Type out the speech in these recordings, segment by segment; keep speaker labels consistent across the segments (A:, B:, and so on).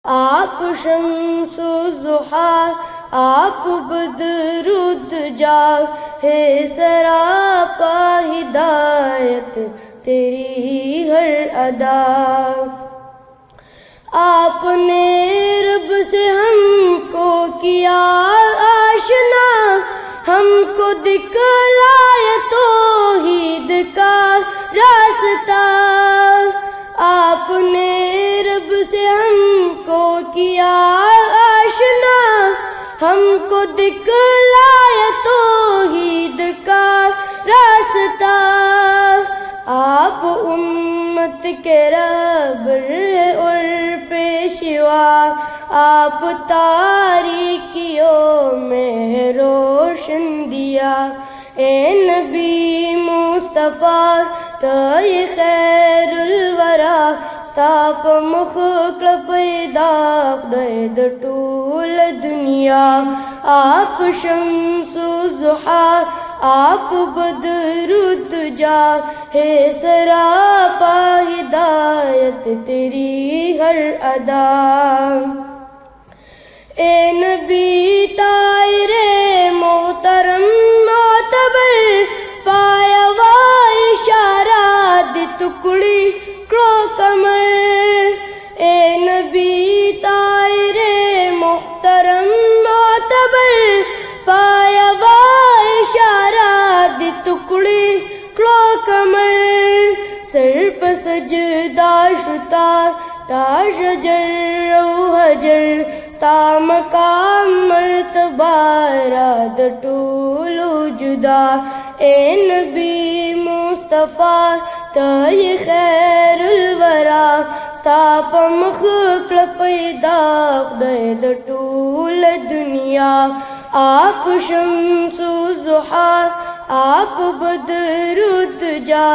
A: آپ شمس و ضحیٰ، آپ بدر الدجا، ہے سراپا ہدایت تیری ہر ادا۔ آپ نے رب سے ہم کو کیا آشنا، ہم کو دکھلائے توحید کا راستہ۔ آپ نے رب سے ہم کو کیا آشنا، ہم کو دکھلائے توحید کا راستہ۔ آپ امت کے رہبر اور پیشوا، آپ تاریکیوں میں روشن دیا۔ اے نبی مصطفیٰ تئی خیر الورا، ستاپ مخلق پیدا خدای د ټول دنیا۔ آپ شمس و ضحیٰ، آپ بدر الدجا، ہے سراپا ہدایت تیری ہر ادا۔ اے نبی طاہر محترم معتبر، پایا وا اشارہ دی ٹکڑی کرو کمر۔ اے نبی طاہر محترم معتبر، پایا وا اشارہ دی ٹکڑی کرو کمر۔ سر پہ سجدہ شتا تا شجر و حجر، ستا مقام مرتبہ راد ټول جدا۔ اے نبی مصطفیٰ تئی خیر الورا، ستا پا مخلق پیدا خدای د ټول دنیا۔ آپ شمس و ضحیٰ، آپ بدر الدجا،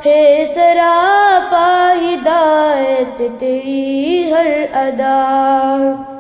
A: ہے سراپا ہدایت تیری ہر ادا۔